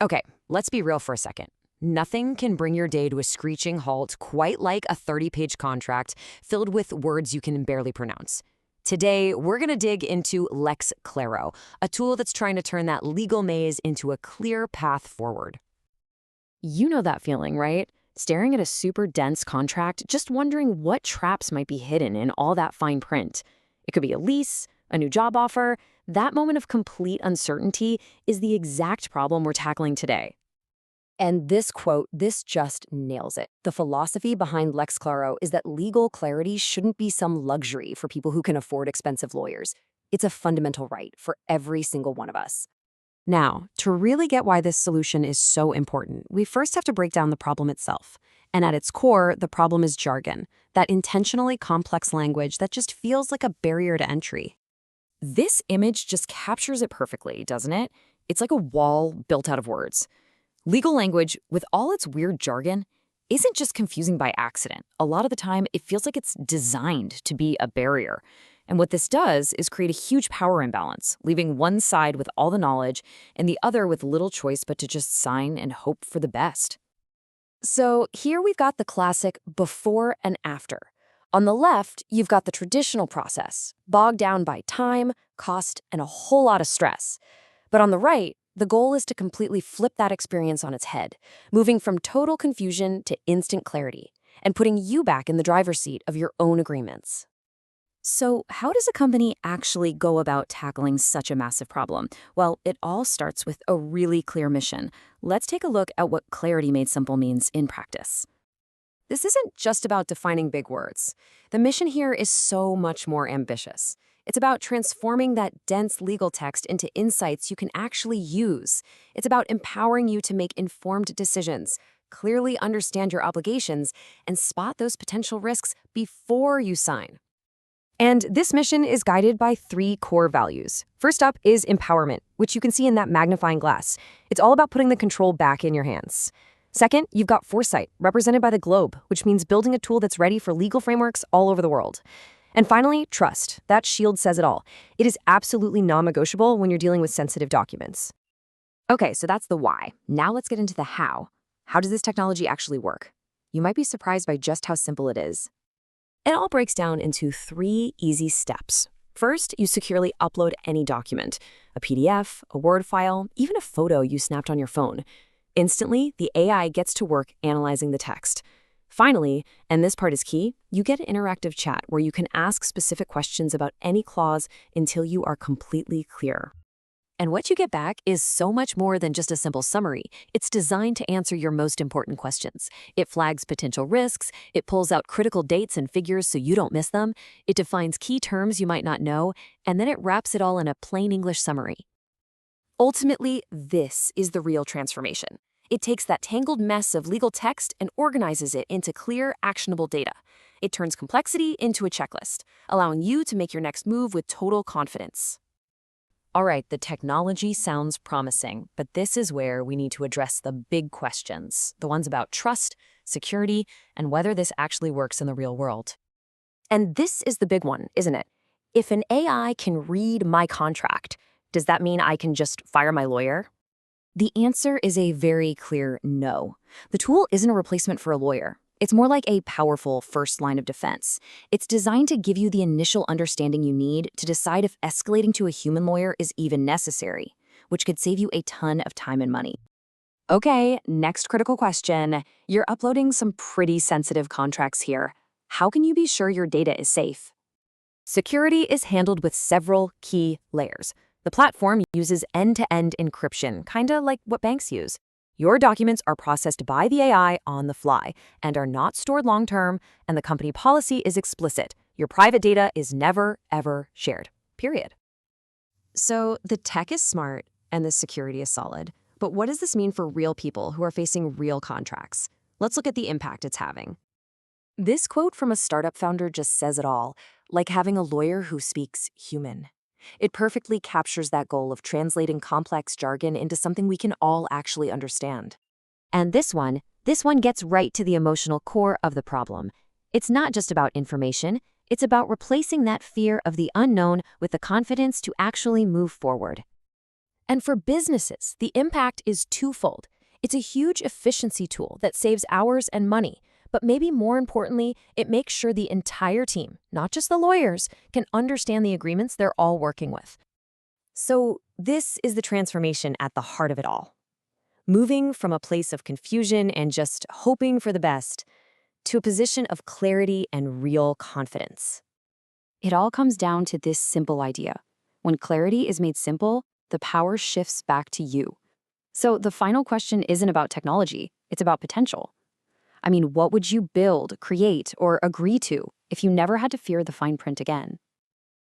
Okay, let's be real for a second. Nothing can bring your day to a screeching halt quite like a 30-page contract filled with words you can barely pronounce. Today, we're going to dig into LexClaro, a tool that's trying to turn that legal maze into a clear path forward. You know that feeling, right? Staring at a super dense contract, just wondering what traps might be hidden in all that fine print. It could be a lease, a new job offer. That moment of complete uncertainty is the exact problem we're tackling today. And this quote, this just nails it. The philosophy behind LexClaro is that legal clarity shouldn't be some luxury for people who can afford expensive lawyers. It's a fundamental right for every single one of us. Now, to really get why this solution is so important, we first have to break down the problem itself. And at its core, the problem is jargon, that intentionally complex language that just feels like a barrier to entry. This image just captures it perfectly, doesn't it? It's like a wall built out of words. Legal language, with all its weird jargon, isn't just confusing by accident. A lot of the time, it feels like it's designed to be a barrier. And what this does is create a huge power imbalance, leaving one side with all the knowledge and the other with little choice but to just sign and hope for the best. So here we've got the classic before and after. On the left, you've got the traditional process, bogged down by time, cost, and a whole lot of stress. But on the right, the goal is to completely flip that experience on its head, moving from total confusion to instant clarity, and putting you back in the driver's seat of your own agreements. So, how does a company actually go about tackling such a massive problem? Well, it all starts with a really clear mission. Let's take a look at what clarity made simple means in practice. This isn't just about defining big words. The mission here is so much more ambitious. It's about transforming that dense legal text into insights you can actually use. It's about empowering you to make informed decisions, clearly understand your obligations, and spot those potential risks before you sign. And this mission is guided by 3 core values. First up is empowerment, which you can see in that magnifying glass. It's all about putting the control back in your hands. Second, you've got foresight, represented by the globe, which means building a tool that's ready for legal frameworks all over the world. And finally, trust. That shield says it all. It is absolutely non-negotiable when you're dealing with sensitive documents. Okay, so that's the why. Now let's get into the how. How does this technology actually work? You might be surprised by just how simple it is. It all breaks down into 3 easy steps. First, you securely upload any document, a PDF, a Word file, even a photo you snapped on your phone. Instantly, the AI gets to work analyzing the text. Finally, and this part is key, you get an interactive chat where you can ask specific questions about any clause until you are completely clear. And what you get back is so much more than just a simple summary. It's designed to answer your most important questions. It flags potential risks, it pulls out critical dates and figures so you don't miss them, it defines key terms you might not know, and then it wraps it all in a plain English summary. Ultimately, this is the real transformation. It takes that tangled mess of legal text and organizes it into clear, actionable data. It turns complexity into a checklist, allowing you to make your next move with total confidence. All right, the technology sounds promising, but this is where we need to address the big questions, the ones about trust, security, and whether this actually works in the real world. And this is the big one, isn't it? If an AI can read my contract, does that mean I can just fire my lawyer? The answer is a very clear no. The tool isn't a replacement for a lawyer. It's more like a powerful first line of defense. It's designed to give you the initial understanding you need to decide if escalating to a human lawyer is even necessary, which could save you a ton of time and money. Okay, next critical question. You're uploading some pretty sensitive contracts here. How can you be sure your data is safe? Security is handled with several key layers. The platform uses end-to-end encryption, kinda like what banks use. Your documents are processed by the AI on the fly and are not stored long-term, and the company policy is explicit. Your private data is never, ever shared, period. So the tech is smart and the security is solid, but what does this mean for real people who are facing real contracts? Let's look at the impact it's having. This quote from a startup founder just says it all, like having a lawyer who speaks human. It perfectly captures that goal of translating complex jargon into something we can all actually understand. And this one gets right to the emotional core of the problem. It's not just about information, it's about replacing that fear of the unknown with the confidence to actually move forward. And for businesses, the impact is twofold. It's a huge efficiency tool that saves hours and money, but maybe more importantly, it makes sure the entire team, not just the lawyers, can understand the agreements they're all working with. So this is the transformation at the heart of it all. Moving from a place of confusion and just hoping for the best to a position of clarity and real confidence. It all comes down to this simple idea. When clarity is made simple, the power shifts back to you. So the final question isn't about technology, it's about potential. I mean, what would you build, create, or agree to if you never had to fear the fine print again?